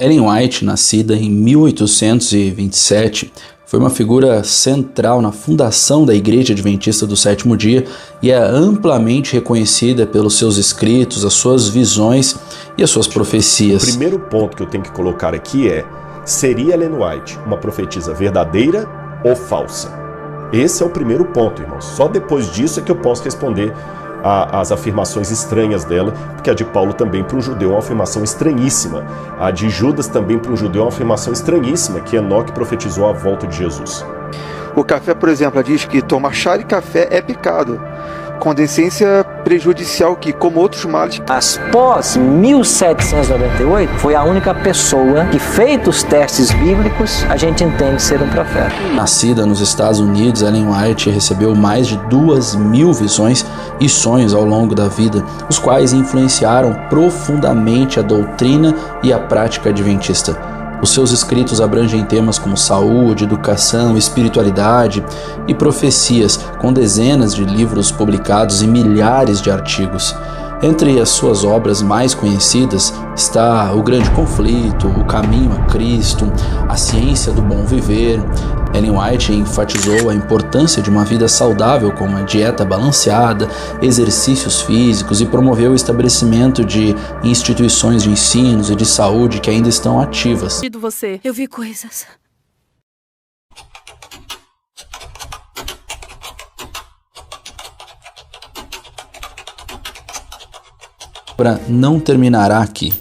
Ellen White, nascida em 1827, foi uma figura central na fundação da Igreja Adventista do Sétimo Dia e é amplamente reconhecida pelos seus escritos, as suas visões e as suas profecias. O primeiro ponto que eu tenho que colocar aqui é: seria Ellen White uma profetisa verdadeira ou falsa? Esse é o primeiro ponto, irmãos. Só depois disso é que eu posso responder as afirmações estranhas dela, porque a de Paulo também para um judeu é uma afirmação estranhíssima. A de Judas também para um judeu é uma afirmação estranhíssima, que Enoque profetizou a volta de Jesus. O café, por exemplo, diz que tomar chá de café é pecado, com decência prejudicial que, como outros males... Após 1798, foi a única pessoa que, feitos os testes bíblicos, a gente entende ser um profeta. Nascida nos Estados Unidos, Ellen White recebeu mais de 2.000 visões e sonhos ao longo da vida, os quais influenciaram profundamente a doutrina e a prática adventista. Os seus escritos abrangem temas como saúde, educação, espiritualidade e profecias, com dezenas de livros publicados e milhares de artigos. Entre as suas obras mais conhecidas está O Grande Conflito, O Caminho a Cristo, A Ciência do Bom Viver. Ellen White enfatizou a importância de uma vida saudável, com uma dieta balanceada, exercícios físicos, e promoveu o estabelecimento de instituições de ensino e de saúde que ainda estão ativas. Eu vi coisas. Para não terminará aqui.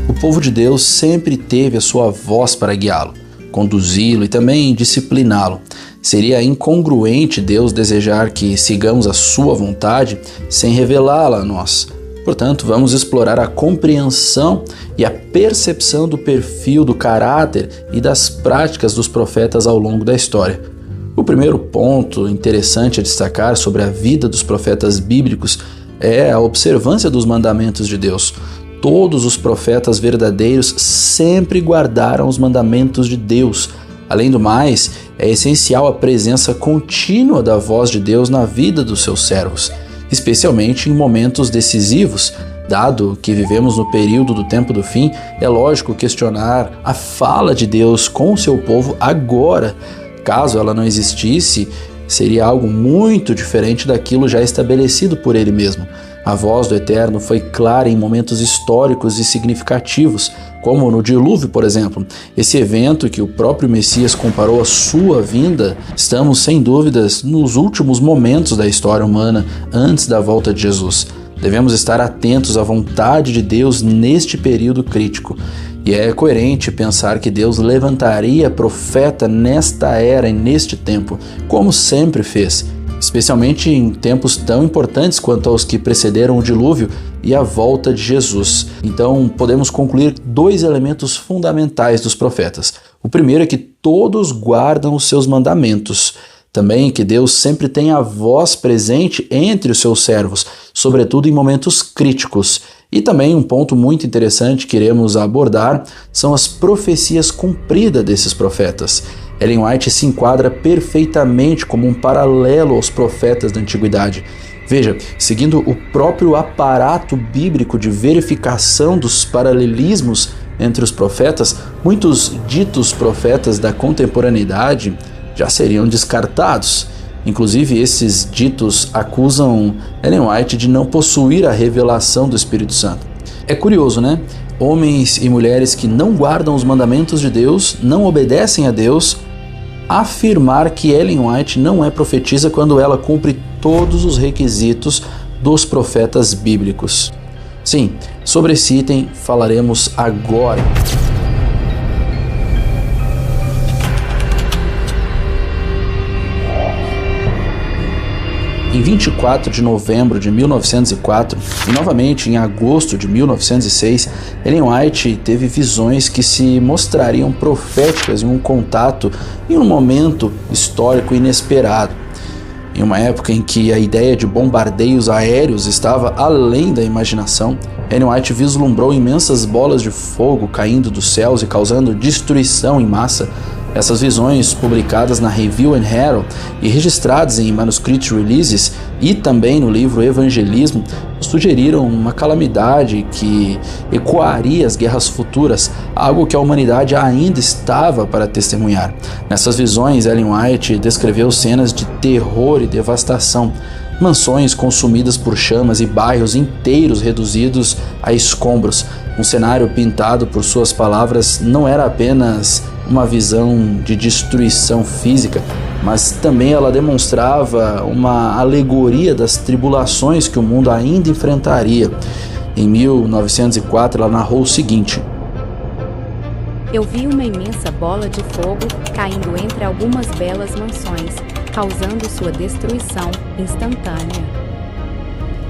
O povo de Deus sempre teve a sua voz para guiá-lo, conduzi-lo e também discipliná-lo. Seria incongruente Deus desejar que sigamos a sua vontade sem revelá-la a nós. Portanto, vamos explorar a compreensão e a percepção do perfil, do caráter e das práticas dos profetas ao longo da história. O primeiro ponto interessante a destacar sobre a vida dos profetas bíblicos é a observância dos mandamentos de Deus. Todos os profetas verdadeiros sempre guardaram os mandamentos de Deus. Além do mais, é essencial a presença contínua da voz de Deus na vida dos seus servos, especialmente em momentos decisivos. Dado que vivemos no período do tempo do fim, é lógico questionar a fala de Deus com o seu povo agora. Caso ela não existisse, seria algo muito diferente daquilo já estabelecido por Ele mesmo. A voz do Eterno foi clara em momentos históricos e significativos, como no dilúvio, por exemplo. Esse evento que o próprio Messias comparou à sua vinda, estamos sem dúvidas nos últimos momentos da história humana antes da volta de Jesus. Devemos estar atentos à vontade de Deus neste período crítico. E é coerente pensar que Deus levantaria profeta nesta era e neste tempo, como sempre fez, especialmente em tempos tão importantes quanto aos que precederam o dilúvio e a volta de Jesus. Então, podemos concluir dois elementos fundamentais dos profetas. O primeiro é que todos guardam os seus mandamentos. Também que Deus sempre tem a voz presente entre os seus servos, sobretudo em momentos críticos. E também um ponto muito interessante que iremos abordar são as profecias cumpridas desses profetas. Ellen White se enquadra perfeitamente como um paralelo aos profetas da antiguidade. Veja, seguindo o próprio aparato bíblico de verificação dos paralelismos entre os profetas, muitos ditos profetas da contemporaneidade já seriam descartados. Inclusive, esses ditos acusam Ellen White de não possuir a revelação do Espírito Santo. É curioso, né? Homens e mulheres que não guardam os mandamentos de Deus, não obedecem a Deus, afirmar que Ellen White não é profetisa quando ela cumpre todos os requisitos dos profetas bíblicos. Sim, sobre esse item falaremos agora. Em 24 de novembro de 1904 e novamente em agosto de 1906, Ellen White teve visões que se mostrariam proféticas em um contato em um momento histórico inesperado. Em uma época em que a ideia de bombardeios aéreos estava além da imaginação, Ellen White vislumbrou imensas bolas de fogo caindo dos céus e causando destruição em massa. Essas visões, publicadas na Review and Herald e registradas em Manuscript Releases e também no livro Evangelismo, sugeriram uma calamidade que ecoaria as guerras futuras, algo que a humanidade ainda estava para testemunhar. Nessas visões, Ellen White descreveu cenas de terror e devastação, mansões consumidas por chamas e bairros inteiros reduzidos a escombros. Um cenário pintado por suas palavras não era apenas uma visão de destruição física, mas também ela demonstrava uma alegoria das tribulações que o mundo ainda enfrentaria. Em 1904, ela narrou o seguinte: Eu vi uma imensa bola de fogo caindo entre algumas belas mansões, causando sua destruição instantânea.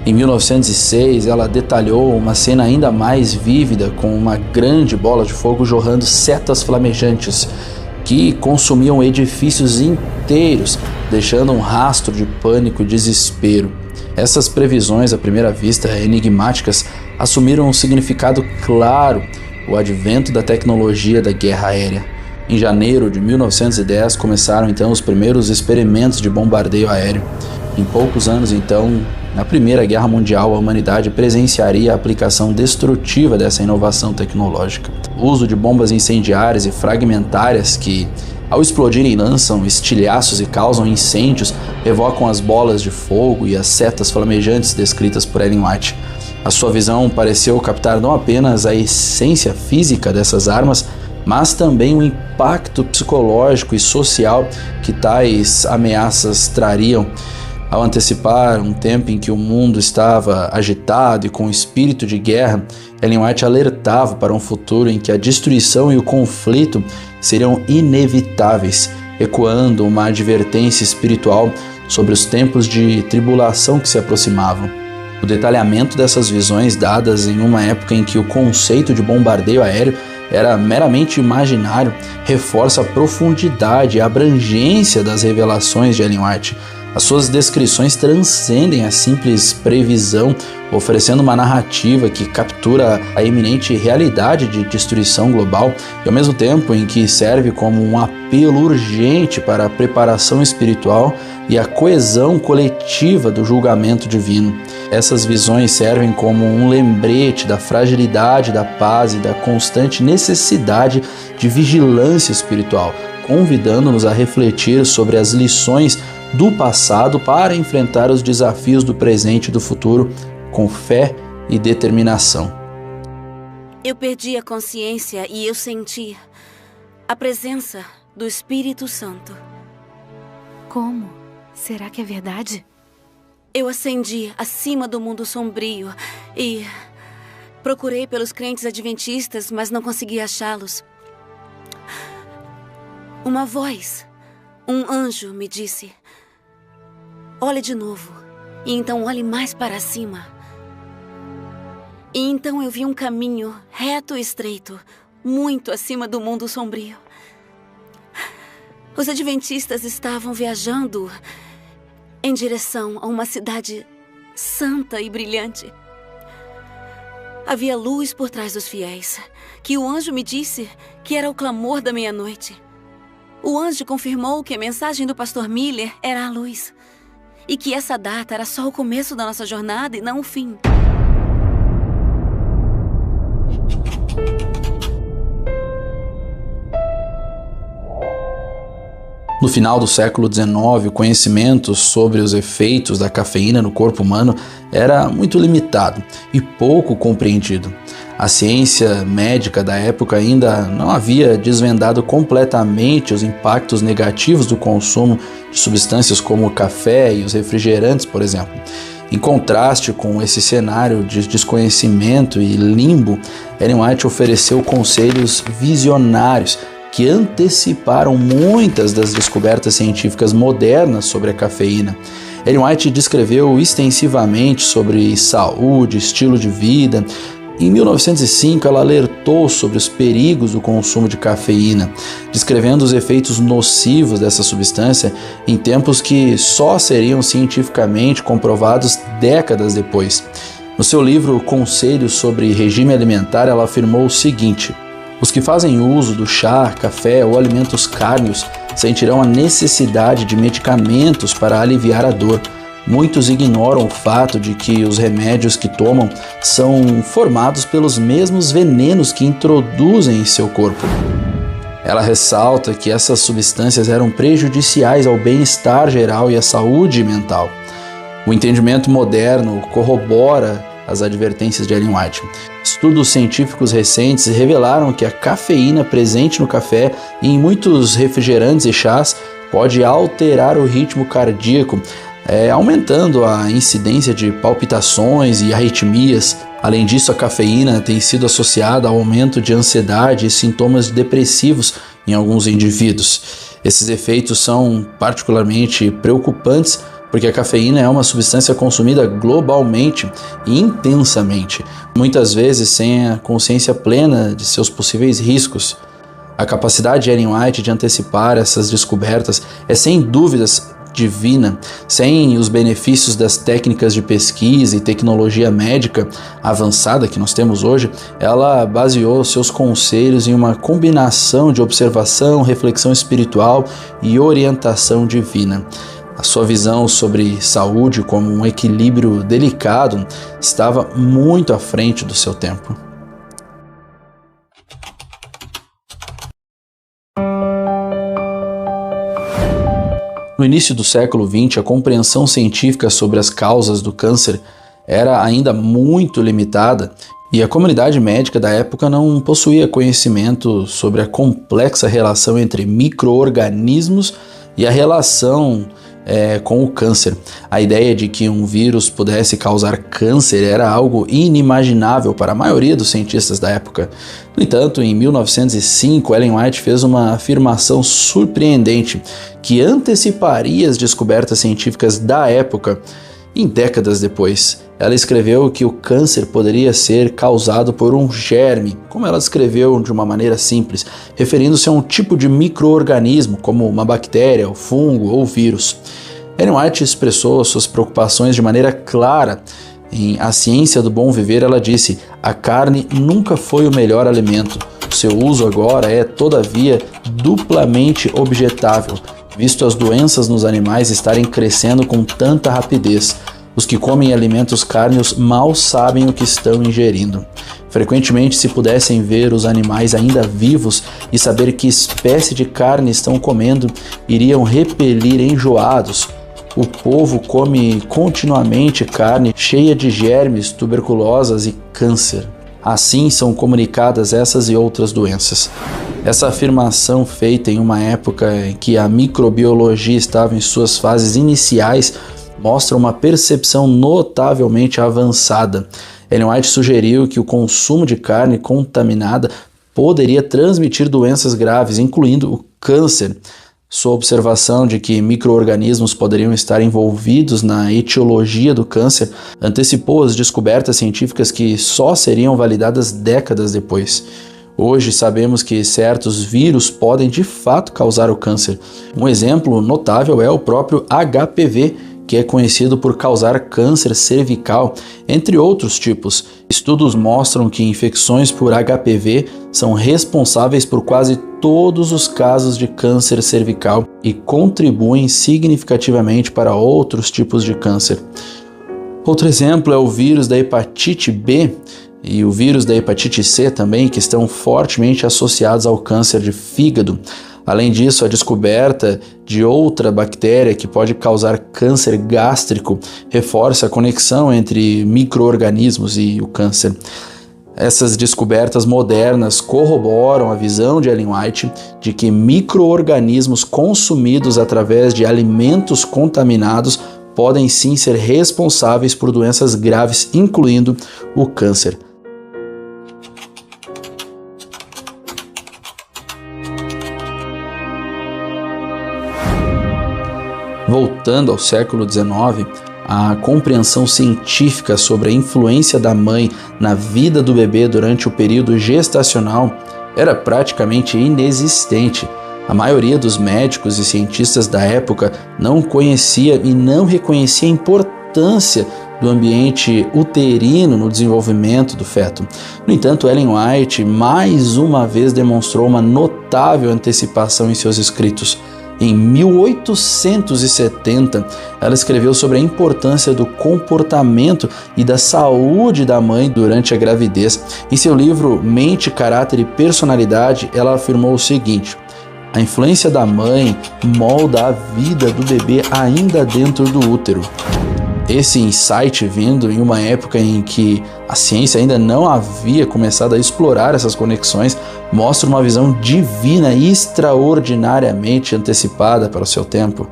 Em 1906, ela detalhou uma cena ainda mais vívida, com uma grande bola de fogo jorrando setas flamejantes que consumiam edifícios inteiros, deixando um rastro de pânico e desespero. Essas previsões, à primeira vista enigmáticas, assumiram um significado claro: o advento da tecnologia da guerra aérea. Em janeiro de 1910, começaram então os primeiros experimentos de bombardeio aéreo. Em poucos anos, então, na Primeira Guerra Mundial, a humanidade presenciaria a aplicação destrutiva dessa inovação tecnológica. O uso de bombas incendiárias e fragmentárias que, ao explodirem, lançam estilhaços e causam incêndios, evocam as bolas de fogo e as setas flamejantes descritas por Ellen White. A sua visão pareceu captar não apenas a essência física dessas armas, mas também o impacto psicológico e social que tais ameaças trariam. Ao antecipar um tempo em que o mundo estava agitado e com espírito de guerra, Ellen White alertava para um futuro em que a destruição e o conflito seriam inevitáveis, ecoando uma advertência espiritual sobre os tempos de tribulação que se aproximavam. O detalhamento dessas visões, dadas em uma época em que o conceito de bombardeio aéreo era meramente imaginário, reforça a profundidade e a abrangência das revelações de Ellen White. As suas descrições transcendem a simples previsão, oferecendo uma narrativa que captura a iminente realidade de destruição global e, ao mesmo tempo, em que serve como um apelo urgente para a preparação espiritual e a coesão coletiva do julgamento divino. Essas visões servem como um lembrete da fragilidade da paz e da constante necessidade de vigilância espiritual, convidando-nos a refletir sobre as lições do passado para enfrentar os desafios do presente e do futuro com fé e determinação. Eu perdi a consciência e eu senti a presença do Espírito Santo. Como? Será que é verdade? Eu ascendi acima do mundo sombrio e procurei pelos crentes adventistas, mas não consegui achá-los. Uma voz, um anjo me disse: olhe de novo, e então olhe mais para cima. E então eu vi um caminho reto e estreito, muito acima do mundo sombrio. Os adventistas estavam viajando em direção a uma cidade santa e brilhante. Havia luz por trás dos fiéis, que o anjo me disse que era o clamor da meia-noite. O anjo confirmou que a mensagem do pastor Miller era a luz, e que essa data era só o começo da nossa jornada e não o fim. No final do século XIX, o conhecimento sobre os efeitos da cafeína no corpo humano era muito limitado e pouco compreendido. A ciência médica da época ainda não havia desvendado completamente os impactos negativos do consumo de substâncias como o café e os refrigerantes, por exemplo. Em contraste com esse cenário de desconhecimento e limbo, Ellen White ofereceu conselhos visionários que anteciparam muitas das descobertas científicas modernas sobre a cafeína. Ellen White descreveu extensivamente sobre saúde, estilo de vida. Em 1905, ela alertou sobre os perigos do consumo de cafeína, descrevendo os efeitos nocivos dessa substância em tempos que só seriam cientificamente comprovados décadas depois. No seu livro Conselhos sobre Regime Alimentar, ela afirmou o seguinte: Os que fazem uso do chá, café ou alimentos cárneos sentirão a necessidade de medicamentos para aliviar a dor. Muitos ignoram o fato de que os remédios que tomam são formados pelos mesmos venenos que introduzem em seu corpo. Ela ressalta que essas substâncias eram prejudiciais ao bem-estar geral e à saúde mental. O entendimento moderno corrobora as advertências de Ellen White. Estudos científicos recentes revelaram que a cafeína presente no café e em muitos refrigerantes e chás pode alterar o ritmo cardíaco, aumentando a incidência de palpitações e arritmias. Além disso, a cafeína tem sido associada ao aumento de ansiedade e sintomas depressivos em alguns indivíduos. Esses efeitos são particularmente preocupantes porque a cafeína é uma substância consumida globalmente e intensamente, muitas vezes sem a consciência plena de seus possíveis riscos. A capacidade de Ellen White de antecipar essas descobertas é sem dúvidas divina. Sem os benefícios das técnicas de pesquisa e tecnologia médica avançada que nós temos hoje, ela baseou seus conselhos em uma combinação de observação, reflexão espiritual e orientação divina. A sua visão sobre saúde como um equilíbrio delicado estava muito à frente do seu tempo. No início do século XX, a compreensão científica sobre as causas do câncer era ainda muito limitada e a comunidade médica da época não possuía conhecimento sobre a complexa relação entre micro-organismos e a relação com o câncer. A ideia de que um vírus pudesse causar câncer era algo inimaginável para a maioria dos cientistas da época. No entanto, em 1905, Ellen White fez uma afirmação surpreendente que anteciparia as descobertas científicas da época. Em décadas depois, ela escreveu que o câncer poderia ser causado por um germe, como ela escreveu de uma maneira simples, referindo-se a um tipo de micro-organismo, como uma bactéria, o fungo ou vírus. Ellen White expressou suas preocupações de maneira clara. Em A Ciência do Bom Viver, ela disse: "A carne nunca foi o melhor alimento. O seu uso agora é, todavia, duplamente objetável, visto as doenças nos animais estarem crescendo com tanta rapidez. Os que comem alimentos cárneos mal sabem o que estão ingerindo. Frequentemente, se pudessem ver os animais ainda vivos e saber que espécie de carne estão comendo, iriam repelir enjoados. O povo come continuamente carne cheia de germes, tuberculosas e câncer. Assim são comunicadas essas e outras doenças." Essa afirmação, feita em uma época em que a microbiologia estava em suas fases iniciais, mostra uma percepção notavelmente avançada. Ellen White sugeriu que o consumo de carne contaminada poderia transmitir doenças graves, incluindo o câncer. Sua observação de que micro-organismos poderiam estar envolvidos na etiologia do câncer antecipou as descobertas científicas que só seriam validadas décadas depois. Hoje sabemos que certos vírus podem de fato causar o câncer. Um exemplo notável é o próprio HPV, que é conhecido por causar câncer cervical, entre outros tipos. Estudos mostram que infecções por HPV são responsáveis por quase todos os casos de câncer cervical e contribuem significativamente para outros tipos de câncer. Outro exemplo é o vírus da hepatite B e o vírus da hepatite C também, que estão fortemente associados ao câncer de fígado. Além disso, a descoberta de outra bactéria que pode causar câncer gástrico reforça a conexão entre micro-organismos e o câncer. Essas descobertas modernas corroboram a visão de Ellen White de que micro-organismos consumidos através de alimentos contaminados podem sim ser responsáveis por doenças graves, incluindo o câncer. Voltando ao século XIX, a compreensão científica sobre a influência da mãe na vida do bebê durante o período gestacional era praticamente inexistente. A maioria dos médicos e cientistas da época não conhecia e não reconhecia a importância do ambiente uterino no desenvolvimento do feto. No entanto, Ellen White mais uma vez demonstrou uma notável antecipação em seus escritos. Em 1870, ela escreveu sobre a importância do comportamento e da saúde da mãe durante a gravidez. Em seu livro Mente, Caráter e Personalidade, ela afirmou o seguinte: a influência da mãe molda a vida do bebê ainda dentro do útero. Esse insight, vindo em uma época em que a ciência ainda não havia começado a explorar essas conexões, mostra uma visão divina e extraordinariamente antecipada para o seu tempo.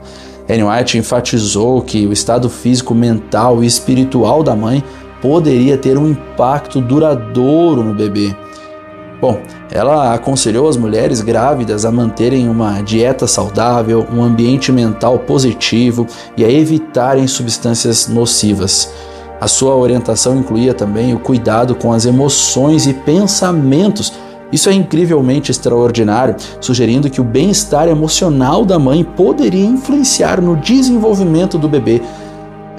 Ellen White enfatizou que o estado físico, mental e espiritual da mãe poderia ter um impacto duradouro no bebê. Bom, ela aconselhou as mulheres grávidas a manterem uma dieta saudável, um ambiente mental positivo e a evitarem substâncias nocivas. A sua orientação incluía também o cuidado com as emoções e pensamentos. Isso é incrivelmente extraordinário, sugerindo que o bem-estar emocional da mãe poderia influenciar no desenvolvimento do bebê.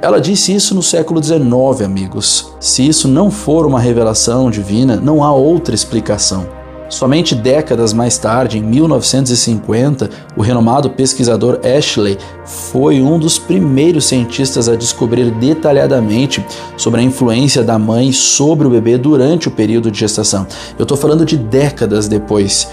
Ela disse isso no século XIX, amigos. Se isso não for uma revelação divina, não há outra explicação. Somente décadas mais tarde, em 1950, o renomado pesquisador Ashley foi um dos primeiros cientistas a descobrir detalhadamente sobre a influência da mãe sobre o bebê durante o período de gestação. Eu estou falando de décadas depois.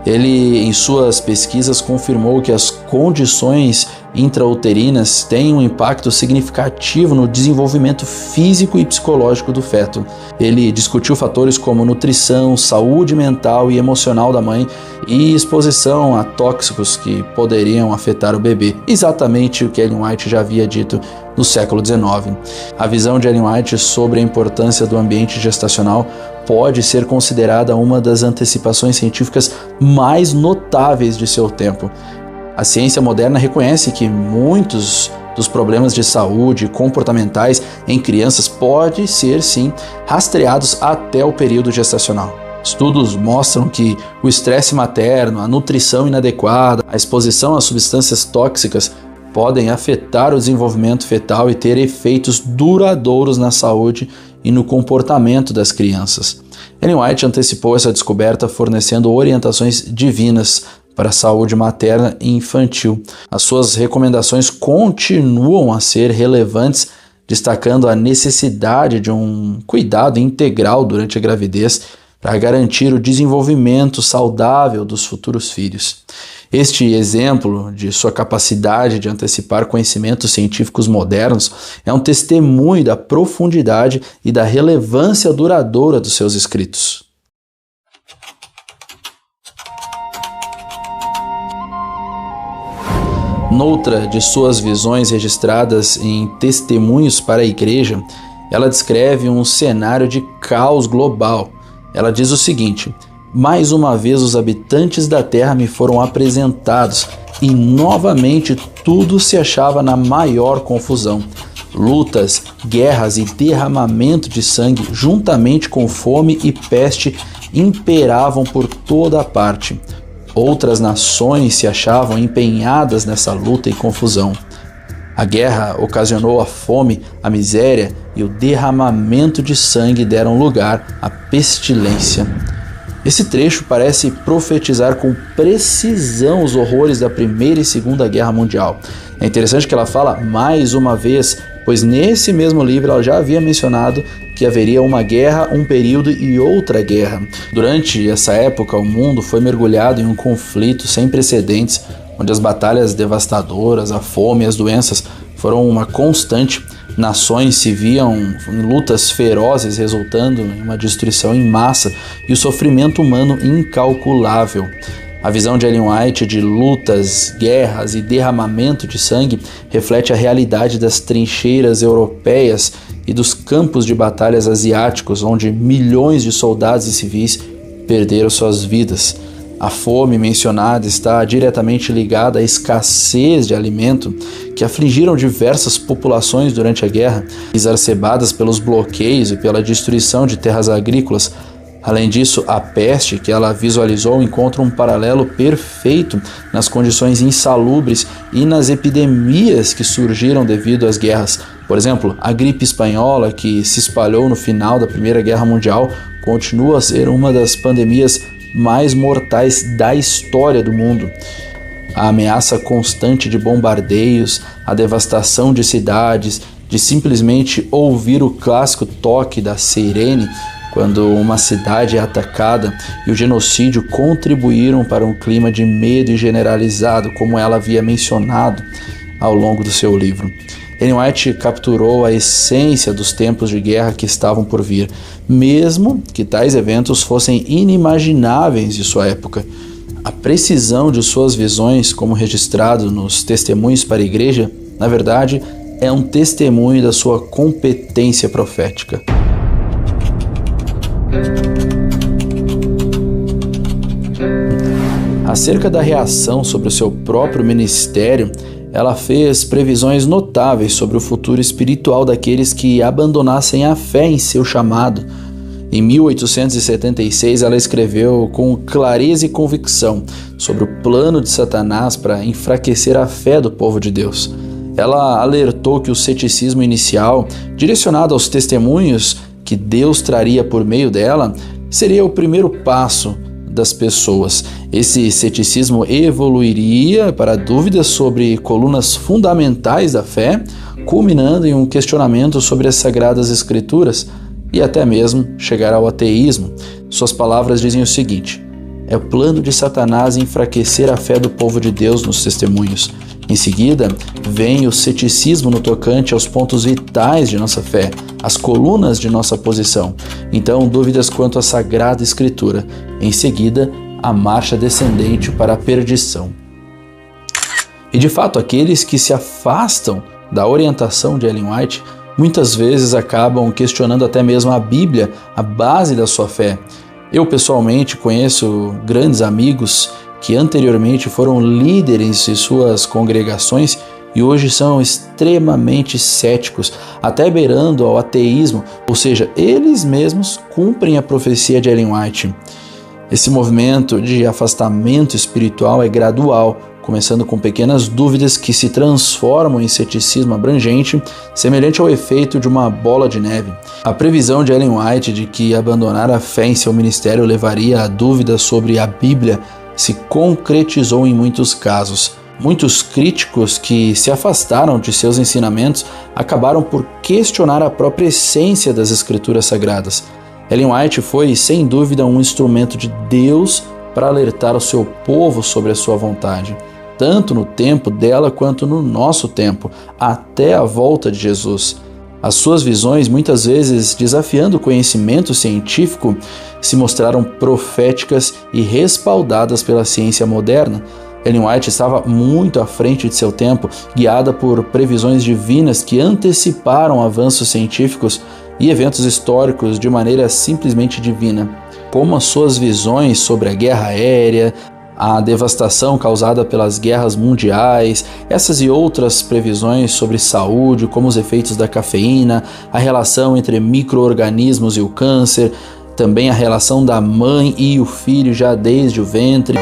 Ele, em suas pesquisas, confirmou que as condições intrauterinas têm um impacto significativo no desenvolvimento físico e psicológico do feto. Ele discutiu fatores como nutrição, saúde mental e emocional da mãe e exposição a tóxicos que poderiam afetar o bebê, exatamente o que Ellen White já havia dito no século XIX. A visão de Ellen White sobre a importância do ambiente gestacional pode ser considerada uma das antecipações científicas mais notáveis de seu tempo. A ciência moderna reconhece que muitos dos problemas de saúde comportamentais em crianças podem ser, sim, rastreados até o período gestacional. Estudos mostram que o estresse materno, a nutrição inadequada, a exposição a substâncias tóxicas podem afetar o desenvolvimento fetal e ter efeitos duradouros na saúde e no comportamento das crianças. Ellen White antecipou essa descoberta fornecendo orientações divinas para a saúde materna e infantil. As suas recomendações continuam a ser relevantes, destacando a necessidade de um cuidado integral durante a gravidez para garantir o desenvolvimento saudável dos futuros filhos. Este exemplo de sua capacidade de antecipar conhecimentos científicos modernos é um testemunho da profundidade e da relevância duradoura dos seus escritos. Noutra de suas visões registradas em Testemunhos para a Igreja, ela descreve um cenário de caos global. Ela diz o seguinte: mais uma vez os habitantes da Terra me foram apresentados e novamente tudo se achava na maior confusão. Lutas, guerras e derramamento de sangue, juntamente com fome e peste, imperavam por toda a parte. Outras nações se achavam empenhadas nessa luta e confusão. A guerra ocasionou a fome, a miséria e o derramamento de sangue deram lugar à pestilência. Esse trecho parece profetizar com precisão os horrores da Primeira e Segunda Guerra Mundial. É interessante que ela fala mais uma vez, pois nesse mesmo livro ela já havia mencionado que haveria uma guerra, um período e outra guerra. Durante essa época, o mundo foi mergulhado em um conflito sem precedentes, onde as batalhas devastadoras, a fome e as doenças foram uma constante. Nações se viam em lutas ferozes, resultando em uma destruição em massa e o sofrimento humano incalculável. A visão de Ellen White de lutas, guerras e derramamento de sangue reflete a realidade das trincheiras europeias e dos campos de batalhas asiáticos, onde milhões de soldados e civis perderam suas vidas. A fome mencionada está diretamente ligada à escassez de alimento que afligiram diversas populações durante a guerra, exacerbadas pelos bloqueios e pela destruição de terras agrícolas. Além disso, a peste que ela visualizou encontra um paralelo perfeito nas condições insalubres e nas epidemias que surgiram devido às guerras. Por exemplo, a gripe espanhola, que se espalhou no final da Primeira Guerra Mundial, continua a ser uma das pandemias mais mortais da história do mundo. A ameaça constante de bombardeios, a devastação de cidades, de simplesmente ouvir o clássico toque da sirene quando uma cidade é atacada, e o genocídio contribuíram para um clima de medo generalizado, como ela havia mencionado ao longo do seu livro. Ellen White capturou a essência dos tempos de guerra que estavam por vir, mesmo que tais eventos fossem inimagináveis de sua época. A precisão de suas visões, como registrado nos Testemunhos para a Igreja, na verdade, é um testemunho da sua competência profética. Acerca da reação sobre o seu próprio ministério, ela fez previsões notáveis sobre o futuro espiritual daqueles que abandonassem a fé em seu chamado. Em 1876, ela escreveu com clareza e convicção sobre o plano de Satanás para enfraquecer a fé do povo de Deus. Ela alertou que o ceticismo inicial, direcionado aos testemunhos que Deus traria por meio dela, seria o primeiro passo das pessoas. Esse ceticismo evoluiria para dúvidas sobre colunas fundamentais da fé, culminando em um questionamento sobre as Sagradas Escrituras e até mesmo chegar ao ateísmo. Suas palavras dizem o seguinte: é o plano de Satanás enfraquecer a fé do povo de Deus nos testemunhos. Em seguida, vem o ceticismo no tocante aos pontos vitais de nossa fé, as colunas de nossa posição. Então, dúvidas quanto à Sagrada Escritura. Em seguida, a marcha descendente para a perdição. E de fato, aqueles que se afastam da orientação de Ellen White muitas vezes acabam questionando até mesmo a Bíblia, a base da sua fé. Eu pessoalmente conheço grandes amigos que anteriormente foram líderes de suas congregações e hoje são extremamente céticos, até beirando ao ateísmo, ou seja, eles mesmos cumprem a profecia de Ellen White. Esse movimento de afastamento espiritual é gradual, começando com pequenas dúvidas que se transformam em ceticismo abrangente, semelhante ao efeito de uma bola de neve. A previsão de Ellen White de que abandonar a fé em seu ministério levaria a dúvidas sobre a Bíblia se concretizou em muitos casos. Muitos críticos que se afastaram de seus ensinamentos acabaram por questionar a própria essência das Escrituras Sagradas. Ellen White foi, sem dúvida, um instrumento de Deus para alertar o seu povo sobre a sua vontade, tanto no tempo dela quanto no nosso tempo, até a volta de Jesus. As suas visões, muitas vezes desafiando o conhecimento científico, se mostraram proféticas e respaldadas pela ciência moderna. Ellen White estava muito à frente de seu tempo, guiada por previsões divinas que anteciparam avanços científicos e eventos históricos de maneira simplesmente divina, como as suas visões sobre a guerra aérea, a devastação causada pelas guerras mundiais, essas e outras previsões sobre saúde, como os efeitos da cafeína, a relação entre micro-organismos e o câncer, também a relação da mãe e o filho já desde o ventre.